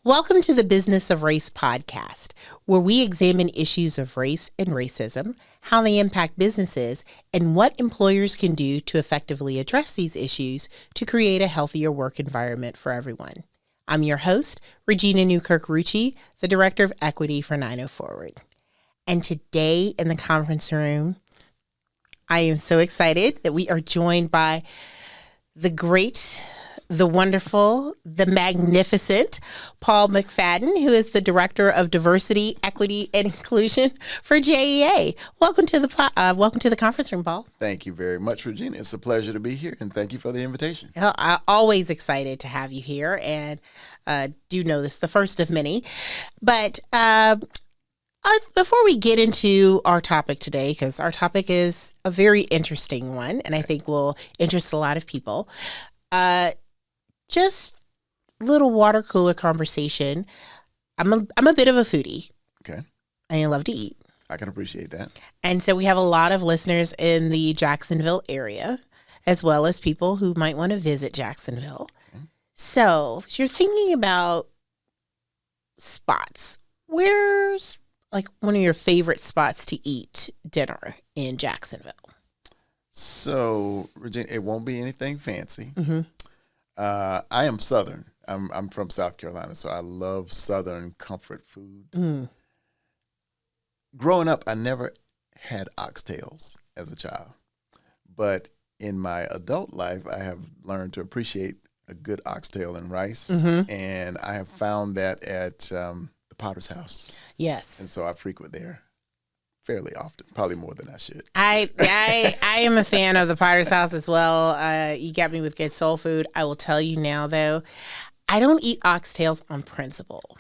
Welcome to the Business of Race podcast, where we examine issues of race and racism, how they impact businesses, and what employers can do to effectively address these issues to create a healthier work environment for everyone. I'm your host, Regina Newkirk-Rucci, the Director of Equity for 90 Forward. And today in the conference room, I am so excited that we are joined by the great, the wonderful, the magnificent Paul McFadden, who is the Director of Diversity, Equity, and Inclusion for JEA. Welcome to the conference room, Paul. Thank you very much, Regina. It's a pleasure to be here, and thank you for the invitation. I'm always excited to have you here, and do know this, the first of many. But before we get into our topic today, because our topic is a very interesting one, and I think will interest a lot of people, just a little water cooler conversation. I'm a bit of a foodie. Okay. I love to eat. I can appreciate that. And so we have a lot of listeners in the Jacksonville area, as well as people who might want to visit Jacksonville. Okay. So if you're thinking about spots, where's like one of your favorite spots to eat dinner in Jacksonville? So, Regina, it won't be anything fancy. Mm-hmm. I am Southern. I'm from South Carolina, so I love Southern comfort food. Mm. Growing up, I never had oxtails as a child. But in my adult life, I have learned to appreciate a good oxtail and rice. Mm-hmm. And I have found that at the Potter's House. Yes. And so I frequent there fairly often, probably more than I should. I am a fan of the Potter's House as well. You got me with good soul food. I will tell you now, though, I don't eat oxtails on principle.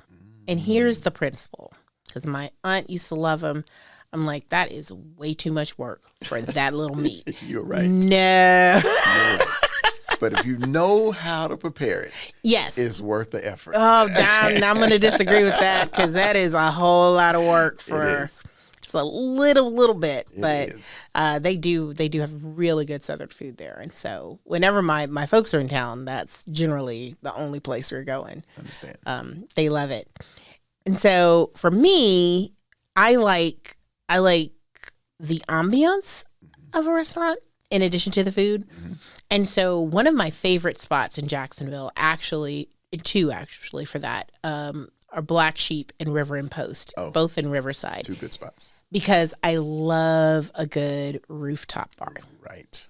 And here's the principle, because my aunt used to love them. I'm like, that is way too much work for that little meat. You're right. No. You're right. But if you know how to prepare it, yes, it's worth the effort. Oh, damn. Now I'm going to disagree with that, because that is a whole lot of work for it's a little bit. But they do have really good Southern food there. And so whenever my folks are in town, that's generally the only place we're going. Understand. They love it. And so for me, I like the ambiance of a restaurant in addition to the food. Mm-hmm. And so one of my favorite spots in Jacksonville, two for that, are Black Sheep and River and Post, both in Riverside. Two good spots. Because I love a good rooftop bar. Right.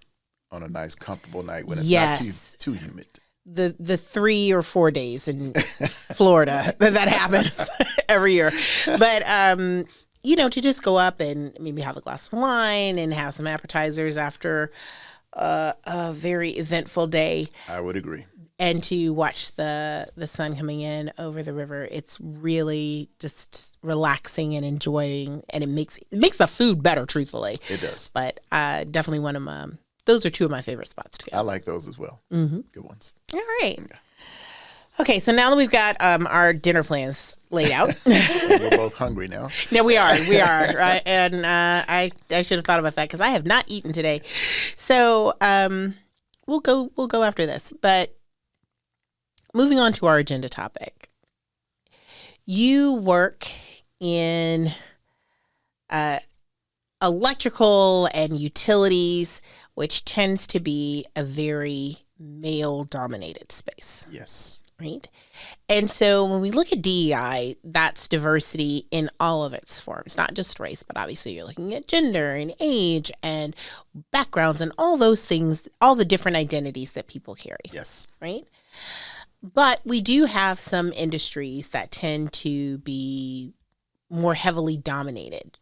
On a nice, comfortable night when it's not too humid. The 3 or 4 days in Florida that happens every year. But, to just go up and maybe have a glass of wine and have some appetizers after a very eventful day. I would agree. And to watch the sun coming in over the river, it's really just relaxing and enjoying, and it makes the food better, truthfully. It does. But definitely those are two of my favorite spots to go. I like those as well. Mm-hmm. Good ones. All right. Yeah. Okay, so now that we've got our dinner plans laid out. We're both hungry now. No, we are. Right? And I should have thought about that, because I have not eaten today. So we'll go after this. But moving on to our agenda topic. You work in electrical and utilities, which tends to be a very male-dominated space. Yes. Right? And so when we look at DEI, that's diversity in all of its forms, not just race, but obviously you're looking at gender and age and backgrounds and all those things, all the different identities that people carry. Yes. Right? But we do have some industries that tend to be more heavily dominated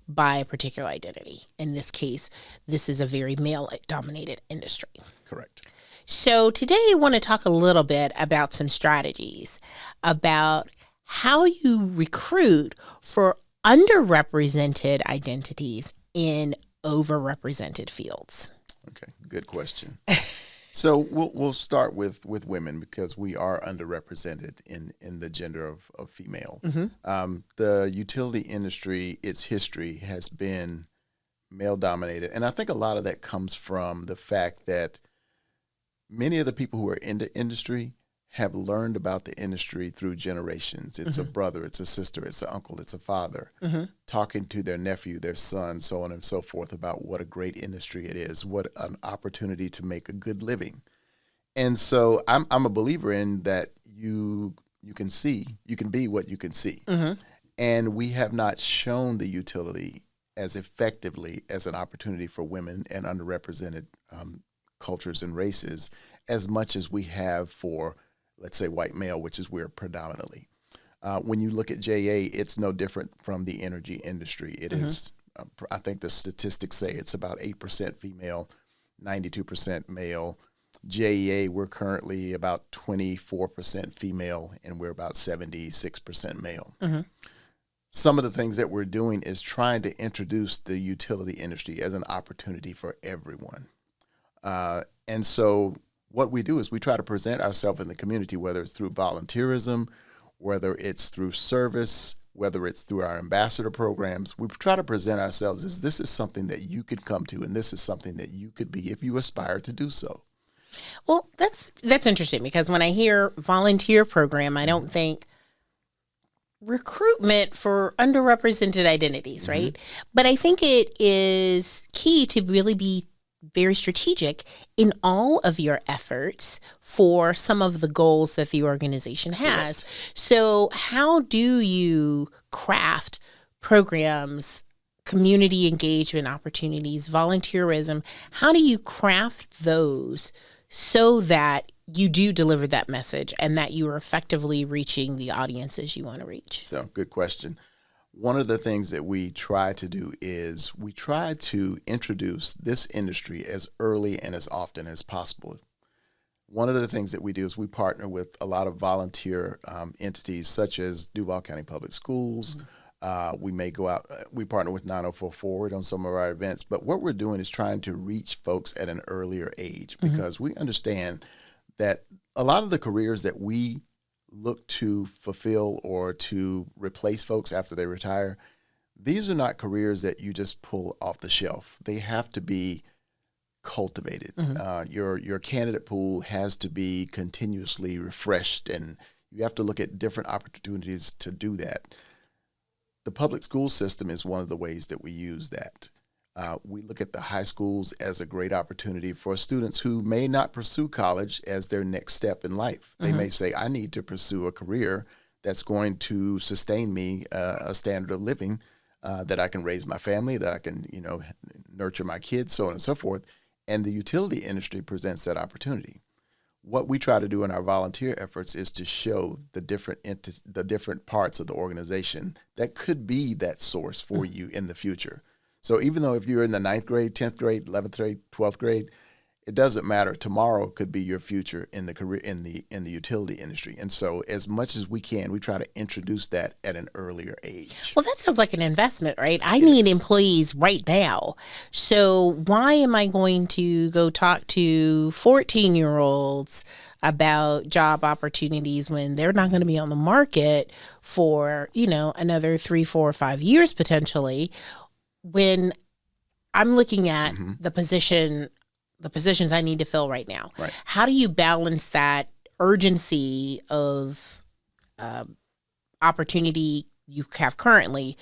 by a particular identity. In this case, this is a very male-dominated industry. Correct. So today I want to talk a little bit about some strategies about how you recruit for underrepresented identities in overrepresented fields. Okay, good question. So we'll start with women, because we are underrepresented in the gender of female. Mm-hmm. The utility industry, its history has been male dominated, and I think a lot of that comes from the fact that many of the people who are in the industry have learned about the industry through generations. It's a brother, it's a sister, it's an uncle, it's a father, talking to their nephew, their son, so on and so forth, about what a great industry it is, what an opportunity to make a good living. And so I'm a believer in that you can be what you can see. And we have not shown the utility as effectively as an opportunity for women and underrepresented cultures and races as much as we have for, let's say, white male, which is where predominantly. When you look at JA, it's no different from the energy industry. It is, I think the statistics say it's about 8% female, 92% male. JEA, we're currently about 24% female, and we're about 76% male. Some of the things that we're doing is trying to introduce the utility industry as an opportunity for everyone. And so what we do is we try to present ourselves in the community, whether it's through volunteerism, whether it's through service, whether it's through our ambassador programs. We try to present ourselves as this is something that you could come to, and this is something that you could be if you aspire to do so. Well, that's interesting, because when I hear volunteer program, I don't think recruitment for underrepresented identities, right? But I think it is key to really be very strategic in all of your efforts for some of the goals that the organization has. So how do you craft programs, community engagement opportunities, volunteerism? How do you craft those so that you do deliver that message and that you are effectively reaching the audiences you want to reach? So, good question. One of the things that we try to do is we try to introduce this industry as early and as often as possible. One of the things that we do is we partner with a lot of volunteer entities such as Duval County Public Schools. We may go out, we partner with 904 Forward on some of our events, but what we're doing is trying to reach folks at an earlier age, because we understand that a lot of the careers that we look to fulfill or to replace folks after they retire, these are not careers that you just pull off the shelf. They have to be cultivated. Your candidate pool has to be continuously refreshed, and you have to look at different opportunities to do that. The public school system is one of the ways that we use that. We look at the high schools as a great opportunity for students who may not pursue college as their next step in life. They may say, I need to pursue a career that's going to sustain me a standard of living, that I can raise my family, that I can, nurture my kids, so on and so forth. And the utility industry presents that opportunity. What we try to do in our volunteer efforts is to show the different parts of the organization that could be that source for you in the future. So even though if you're in the 9th grade, 10th grade, 11th grade, 12th grade, it doesn't matter. Tomorrow could be your future in the career in the utility industry. And so as much as we can, we try to introduce that at an earlier age. Well, that sounds like an investment, right? I need employees right now. So why am I going to go talk to 14-year-olds about job opportunities when they're not going to be on the market for, another 3, 4, 5 years potentially, when I'm looking at the positions I need to fill right now? Right. How do you balance that urgency of opportunity you have currently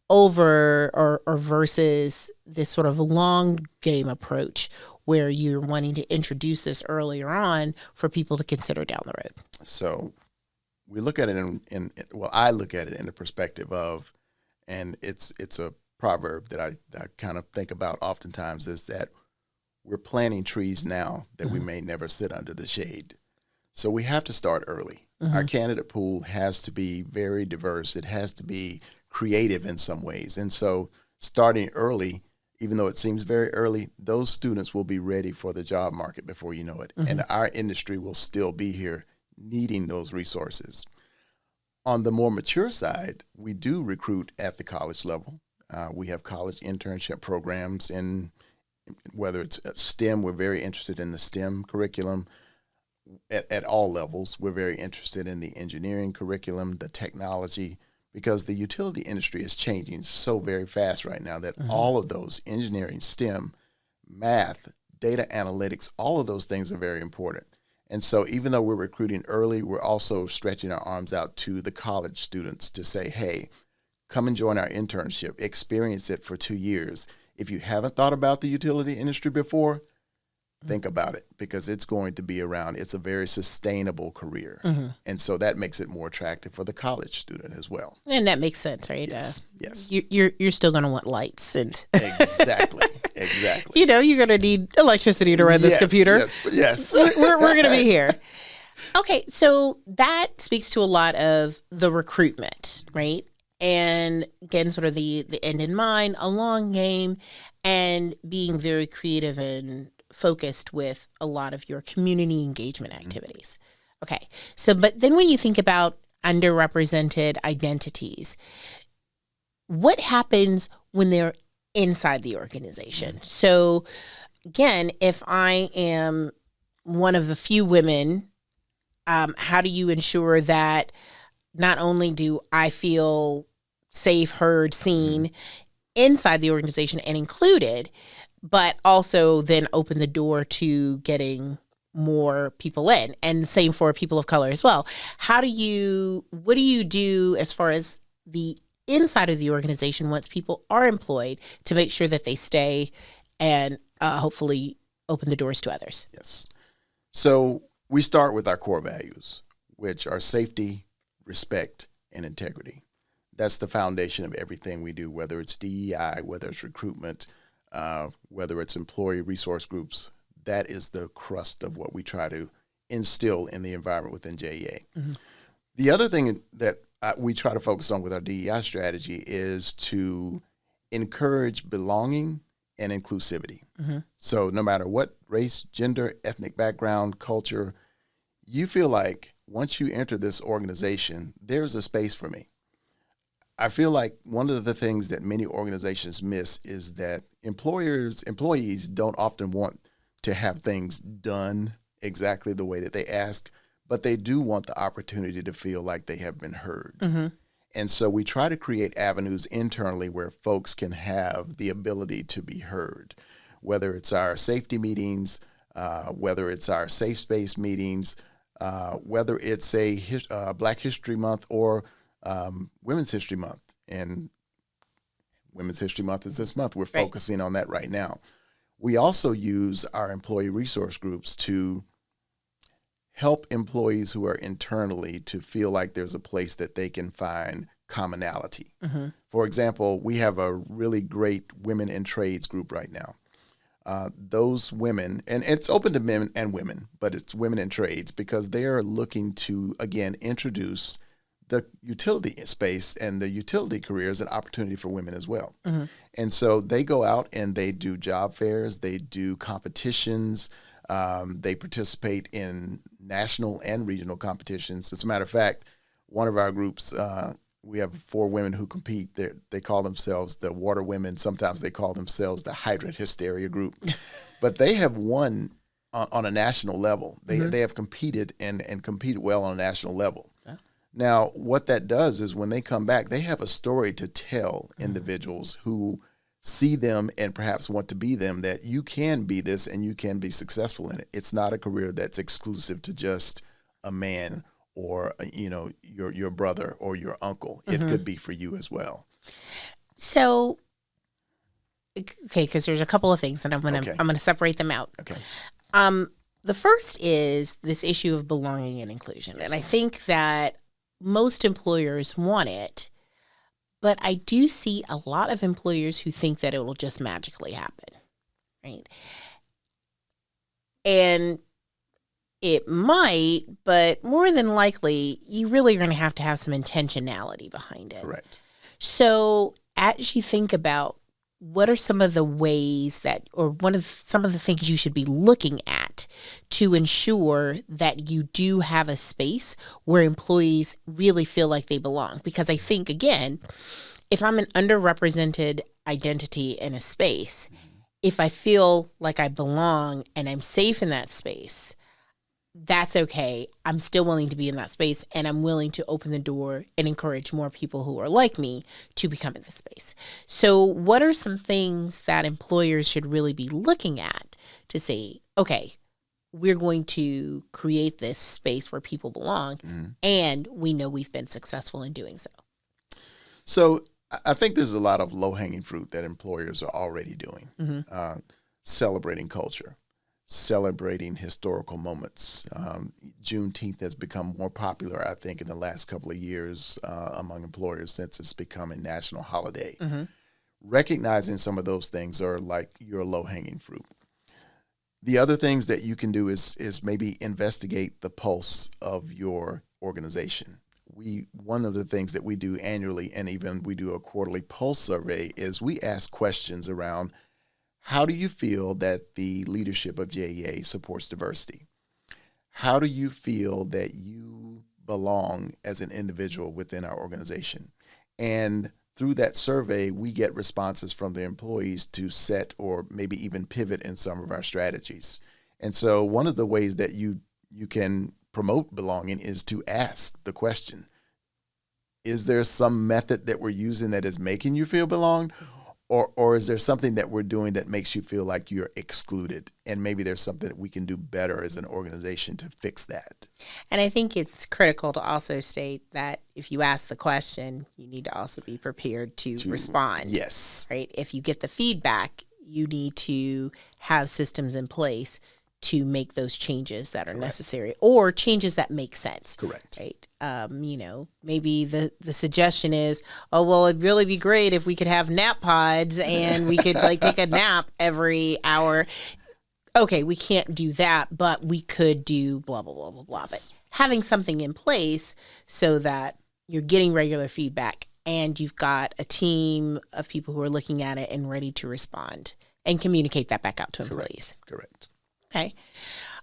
over or versus this sort of long game approach where you're wanting to introduce this earlier on for people to consider down the road? So we look at it I look at it in the perspective of, and it's a proverb that I kind of think about oftentimes, is that we're planting trees now that we may never sit under the shade. So we have to start early. Our candidate pool has to be very diverse. It has to be creative in some ways. And so starting early, even though it seems very early, those students will be ready for the job market before you know it. And our industry will still be here needing those resources. On the more mature side, we do recruit at the college level. We have college internship programs, in whether it's STEM, we're very interested in the STEM curriculum. At all levels, we're very interested in the engineering curriculum, the technology, because the utility industry is changing so very fast right now that all of those, engineering, STEM, math, data analytics, all of those things are very important. And so even though we're recruiting early, we're also stretching our arms out to the college students to say, hey, come and join our internship, experience it for 2 years. If you haven't thought about the utility industry before, think about it, because it's going to be around. It's a very sustainable career. And so that makes it more attractive for the college student as well. And that makes sense, right? Yes. Yes. You're still going to want lights and Exactly. Exactly. you're going to need electricity to run this computer. Yes. We're going to be here. Okay, so that speaks to a lot of the recruitment, right? And again, sort of the end in mind, a long game, and being very creative and focused with a lot of your community engagement activities. Okay, so but then when you think about underrepresented identities, what happens when they're inside the organization? So again, if I am one of the few women, how do you ensure that not only do I feel safe, heard, seen inside the organization and included, but also then open the door to getting more people in, and same for people of color as well. What do you do as far as the inside of the organization once people are employed to make sure that they stay and hopefully open the doors to others? Yes. So we start with our core values, which are safety, respect, and integrity. That's the foundation of everything we do, whether it's DEI, whether it's recruitment, whether it's employee resource groups. That is the crust of what we try to instill in the environment within JEA. The other thing that we try to focus on with our DEI strategy is to encourage belonging and inclusivity. So no matter what race, gender, ethnic background, culture, you feel like once you enter this organization, there's a space for me. I feel like one of the things that many organizations miss is that employees don't often want to have things done exactly the way that they ask, but they do want the opportunity to feel like they have been heard. And so we try to create avenues internally where folks can have the ability to be heard, whether it's our safety meetings, whether it's our safe space meetings, whether it's a Black History Month or Women's History Month. And Women's History Month is this month. We're focusing on that right now. We also use our employee resource groups to help employees who are internally to feel like there's a place that they can find commonality. For example, we have a really great women in trades group right now. Those women, and it's open to men and women, but it's women in trades because they are looking to, again, introduce the utility space and the utility career is an opportunity for women as well. And so they go out and they do job fairs, they do competitions, they participate in national and regional competitions. As a matter of fact, one of our groups, we have 4 women who compete. They call themselves the Water Women. Sometimes they call themselves the Hydrant Hysteria group. But they have won on a national level. They have competed and competed well on a national level. Now, what that does is when they come back, they have a story to tell individuals who see them and perhaps want to be them, that you can be this and you can be successful in it. It's not a career that's exclusive to just a man or, your brother or your uncle. It could be for you as well. So, okay, because there's a couple of things and I'm gonna separate them out. Okay. The first is this issue of belonging and inclusion. And I think that most employers want it, but I do see a lot of employers who think that it will just magically happen, right? And it might, but more than likely, you really are going to have some intentionality behind it. Correct. So as you think about what are some of the ways that, or some of the things you should be looking at to ensure that you do have a space where employees really feel like they belong? Because I think, again, if I'm an underrepresented identity in a space, if I feel like I belong and I'm safe in that space, that's okay. I'm still willing to be in that space, and I'm willing to open the door and encourage more people who are like me to become in the space. So what are some things that employers should really be looking at to say, okay, we're going to create this space where people belong, and we know we've been successful in doing so. So I think there's a lot of low-hanging fruit that employers are already doing. Celebrating culture, celebrating historical moments. Juneteenth has become more popular, I think, in the last couple of years among employers since it's become a national holiday. Recognizing some of those things are like your low-hanging fruit. The other things that you can do is maybe investigate the pulse of your organization. One of the things that we do annually, and even we do a quarterly pulse survey, is we ask questions around, how do you feel that the leadership of JEA supports diversity? How do you feel that you belong as an individual within our organization? And through that survey, we get responses from the employees to set or maybe even pivot in some of our strategies. And so one of the ways that you can promote belonging is to ask the question, is there some method that we're using that is making you feel belonged? Or is there something that we're doing that makes you feel like you're excluded? And maybe there's something that we can do better as an organization to fix that. And I think it's critical to also state that if you ask the question, you need to also be prepared to respond. Yes. Right? If you get the feedback, you need to have systems in place to make those changes that are necessary, or changes that make sense. Correct. Right. Maybe the suggestion is, oh, well, it'd really be great if we could have nap pods and we could take a nap every hour. Okay, we can't do that, but we could do blah, blah, blah, blah, blah. Yes. But having something in place so that you're getting regular feedback and you've got a team of people who are looking at it and ready to respond and communicate that back out to employees. Correct. Okay.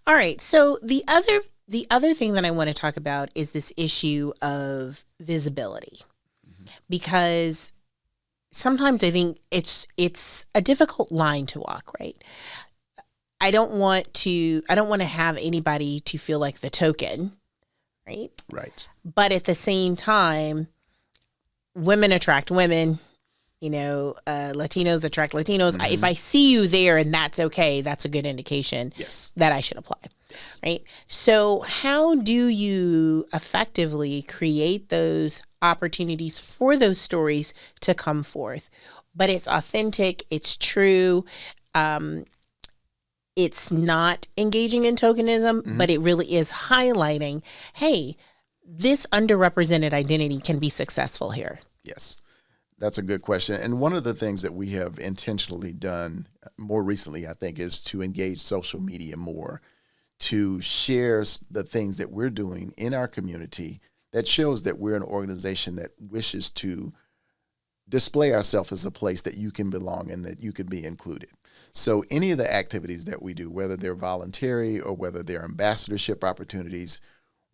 All right. So the other thing that I want to talk about is this issue of visibility, because sometimes I think it's a difficult line to walk, right? I don't want to have anybody to feel like the token, right? Right. But at the same time, women attract women. Latinos attract Latinos. If I see you there and that's okay, that's a good indication that I should apply. Yes. Right? So how do you effectively create those opportunities for those stories to come forth? But it's authentic, it's true, it's not engaging in tokenism, but it really is highlighting, hey, this underrepresented identity can be successful here. Yes. That's a good question. And one of the things that we have intentionally done more recently, I think, is to engage social media more, to share the things that we're doing in our community that shows that we're an organization that wishes to display ourselves as a place that you can belong and that you can be included. So any of the activities that we do, whether they're voluntary or whether they're ambassadorship opportunities,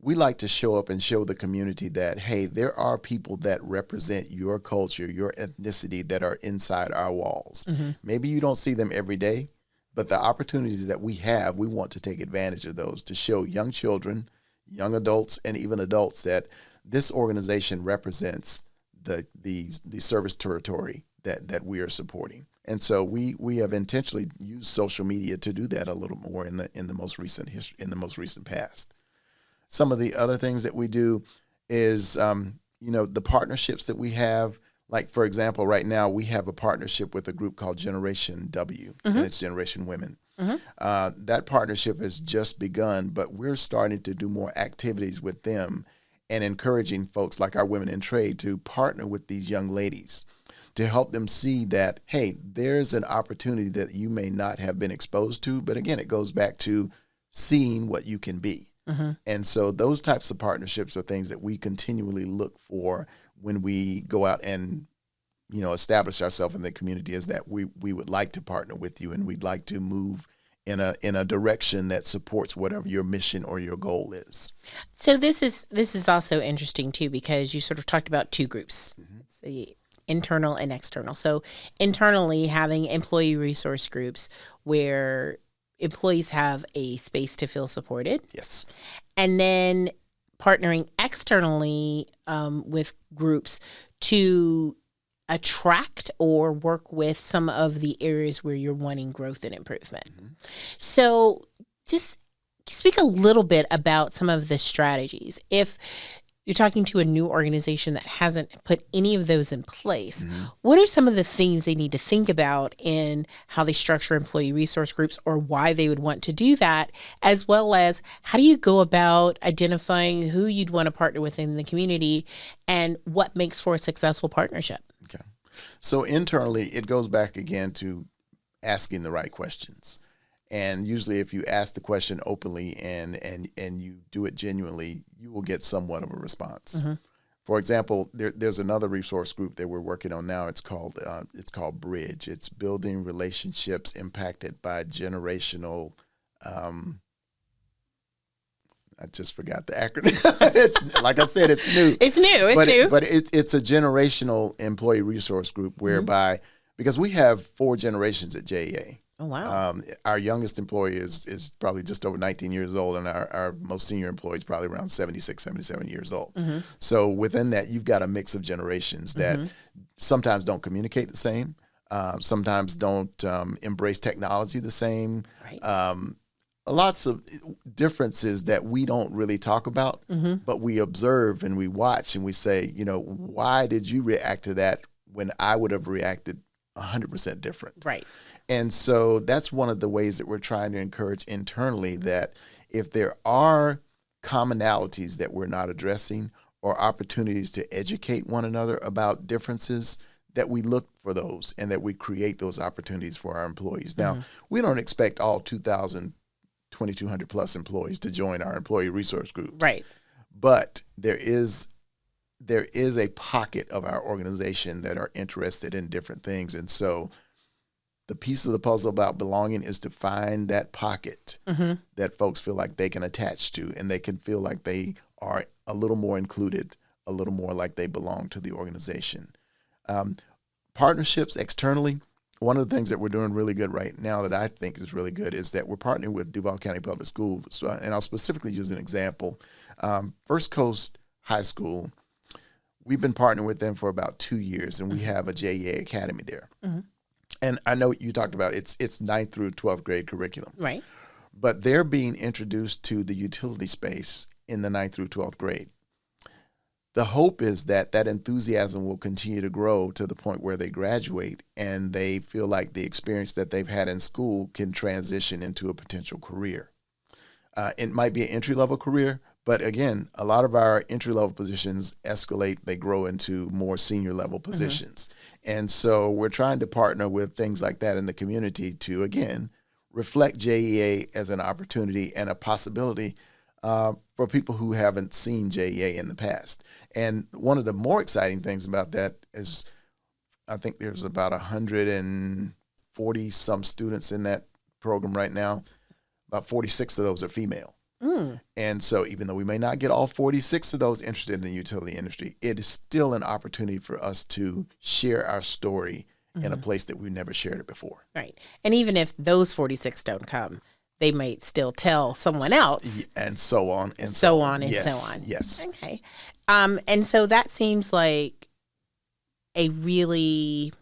we like to show up and show the community that, hey, there are people that represent your culture, your ethnicity that are inside our walls. Maybe you don't see them every day, but the opportunities that we have, we want to take advantage of those to show young children, young adults, and even adults that this organization represents the service territory that we are supporting. And so we have intentionally used social media to do that a little more in the most recent history, in the most recent past. Some of the other things that we do is, the partnerships that we have. Like, for example, right now we have a partnership with a group called Generation W, and it's Generation Women. That partnership has just begun, but we're starting to do more activities with them and encouraging folks like our women in trade to partner with these young ladies to help them see that, hey, there's an opportunity that you may not have been exposed to. But again, it goes back to seeing what you can be. And so those types of partnerships are things that we continually look for when we go out and, establish ourselves in the community, is that we would like to partner with you and we'd like to move in a direction that supports whatever your mission or your goal is. So this is also interesting too, because you sort of talked about two groups, the internal and external. So internally, having employee resource groups where employees have a space to feel supported. Yes. And then partnering externally with groups to attract or work with some of the areas where you're wanting growth and improvement. So just speak a little bit about some of the strategies. If you're talking to a new organization that hasn't put any of those in place, what are some of the things they need to think about in how they structure employee resource groups, or why they would want to do that, as well as how do you go about identifying who you'd want to partner with in the community and what makes for a successful partnership? Okay. So internally, it goes back again to asking the right questions. And usually if you ask the question openly and you do it genuinely, you will get somewhat of a response. For example, there's another resource group that we're working on now. It's called Bridge. It's building relationships impacted by generational. I just forgot the acronym. It's, like I said, it's new. It's new. But it's a generational employee resource group whereby, because we have 4 generations at JEA. Oh, wow. Our youngest employee is probably just over 19 years old, and our most senior employee is probably around 76, 77 years old. So within that, you've got a mix of generations that sometimes don't communicate the same, sometimes don't embrace technology the same. Right. Lots of differences that we don't really talk about, but we observe and we watch and we say, why did you react to that when I would have reacted 100% different? Right. And so that's one of the ways that we're trying to encourage internally, that if there are commonalities that we're not addressing or opportunities to educate one another about differences, that we look for those and that we create those opportunities for our employees. Now, we don't expect all 2,200 plus employees to join our employee resource groups. Right. But there is a pocket of our organization that are interested in different things. And so the piece of the puzzle about belonging is to find that pocket that folks feel like they can attach to, and they can feel like they are a little more included, a little more like they belong to the organization. Partnerships externally, one of the things that we're doing really good right now that I think is really good is that we're partnering with Duval County Public Schools. And I'll specifically use an example. First Coast High School, we've been partnering with them for about 2 years, and we have a JEA Academy there. And I know you talked about it's 9th through 12th grade curriculum. Right. But they're being introduced to the utility space in the 9th through 12th grade. The hope is that enthusiasm will continue to grow to the point where they graduate and they feel like the experience that they've had in school can transition into a potential career. It might be an entry-level career, but again, a lot of our entry-level positions escalate, they grow into more senior-level positions. And so we're trying to partner with things like that in the community to, again, reflect JEA as an opportunity and a possibility for people who haven't seen JEA in the past. And one of the more exciting things about that is I think there's about 140 some students in that program right now. About 46 of those are female. And so even though we may not get all 46 of those interested in the utility industry, it is still an opportunity for us to share our story in a place that we've never shared it before. Right. And even if those 46 don't come, they might still tell someone else. And so on. And so on. And yes, so on. Yes. Okay. And so that seems like a really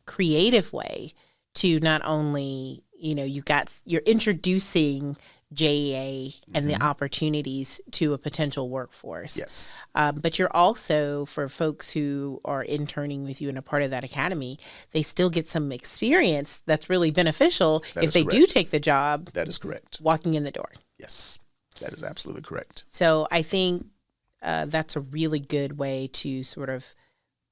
creative way to not only, you're introducing JEA and the opportunities to a potential workforce. Yes. But you're also, for folks who are interning with you and a part of that academy, they still get some experience that's really beneficial if they do take the job. That is correct. Walking in the door. Yes, that is absolutely correct. So I think that's a really good way to sort of,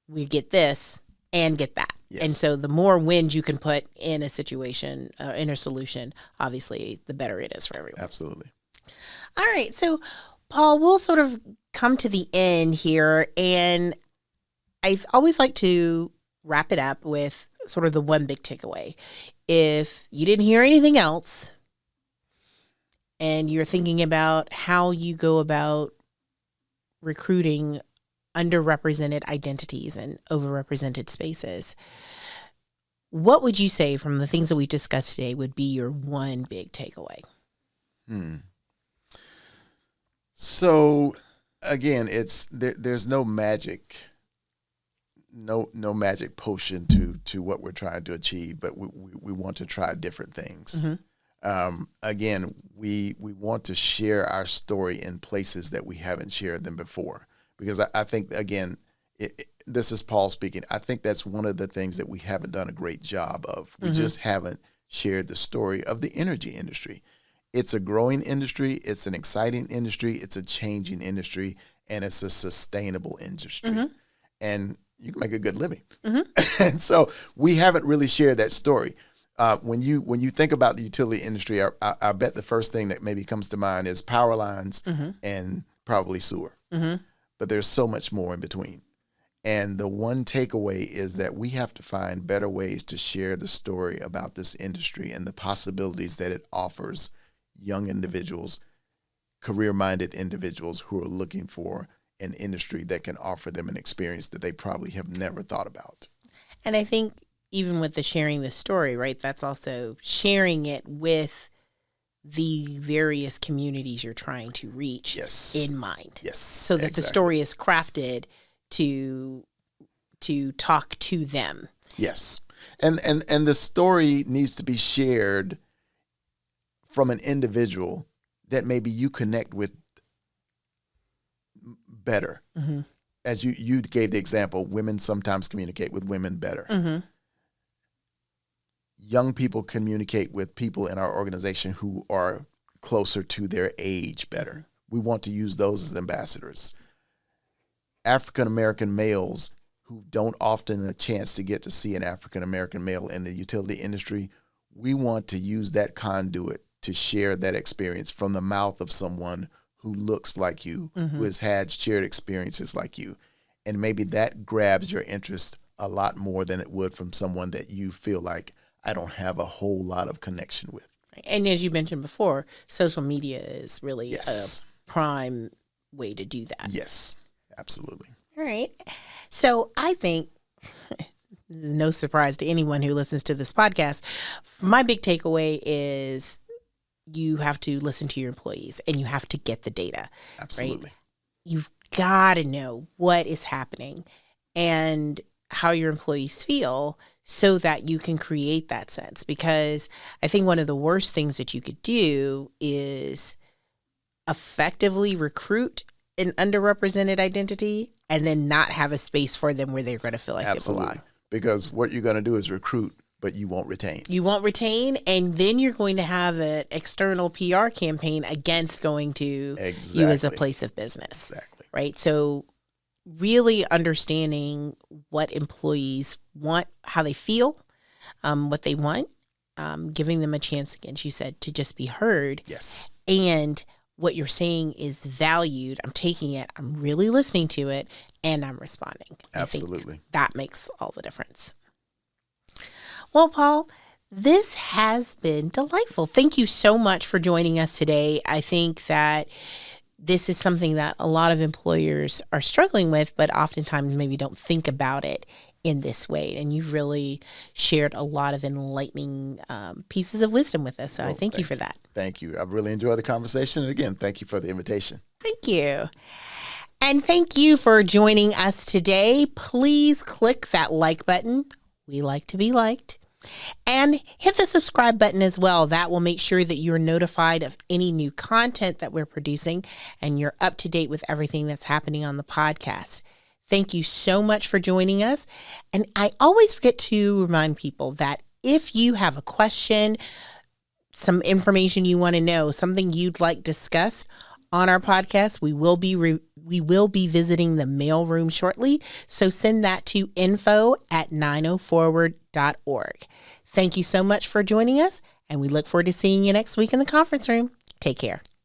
we get this and get that. Yes. And so the more wins you can put in a situation, in a solution, obviously, the better it is for everyone. Absolutely. All right. So, Paul, we'll sort of come to the end here. And I always like to wrap it up with sort of the one big takeaway. If you didn't hear anything else and you're thinking about how you go about recruiting underrepresented identities and overrepresented spaces, what would you say from the things that we discussed today would be your one big takeaway? So again, there's no magic, no magic potion to what we're trying to achieve, but we want to try different things. Again, we want to share our story in places that we haven't shared them before, because I think, again, this is Paul speaking. I think that's one of the things that we haven't done a great job of. We just haven't shared the story of the energy industry. It's a growing industry. It's an exciting industry. It's a changing industry, and it's a sustainable industry. And you can make a good living. And so we haven't really shared that story. When you think about the utility industry, I bet the first thing that maybe comes to mind is power lines and probably sewer. But there's so much more in between. And the one takeaway is that we have to find better ways to share the story about this industry and the possibilities that it offers young individuals, career-minded individuals who are looking for an industry that can offer them an experience that they probably have never thought about. And I think even with the sharing the story, right, that's also sharing it with the various communities you're trying to reach in mind. So that the story is crafted to talk to them. And the story needs to be shared from an individual that maybe you connect with better. As you gave the example, women sometimes communicate with women better. Young people communicate with people in our organization who are closer to their age better. We want to use those as ambassadors. African-American males who don't often have a chance to get to see an African-American male in the utility industry, we want to use that conduit to share that experience from the mouth of someone who looks like you, who has had shared experiences like you. And maybe that grabs your interest a lot more than it would from someone that you feel like I don't have a whole lot of connection with. And as you mentioned before, social media is really a prime way to do that. Yes, absolutely. All right. So I think this is no surprise to anyone who listens to this podcast. My big takeaway is you have to listen to your employees and you have to get the data. Absolutely. Right? You've got to know what is happening and how your employees feel so that you can create that sense. Because I think one of the worst things that you could do is effectively recruit an underrepresented identity and then not have a space for them where they're going to feel like they belong. Because what you're going to do is recruit, but you won't retain. You won't retain, and then you're going to have an external PR campaign against going to you as a place of business. Right? So really understanding what employees want, how they feel, what they want, giving them a chance, again, as you said, to just be heard. And what you're saying is valued. I'm taking it, I'm really listening to it, and I'm responding. Absolutely. I think that makes all the difference. Well, Paul, this has been delightful. Thank you so much for joining us today. I think that this is something that a lot of employers are struggling with, but oftentimes maybe don't think about it in this way. And you've really shared a lot of enlightening pieces of wisdom with us. So I thank you for that. Thank you. I've really enjoyed the conversation. And again, thank you for the invitation. Thank you. And thank you for joining us today. Please click that like button. We like to be liked. And hit the subscribe button as well. That will make sure that you're notified of any new content that we're producing and you're up to date with everything that's happening on the podcast. Thank you so much for joining us. And I always forget to remind people that if you have a question, some information you want to know, something you'd like discussed on our podcast, we will be visiting the mailroom shortly. So send that to info@90forward.org. Thank you so much for joining us, and we look forward to seeing you next week in the conference room. Take care.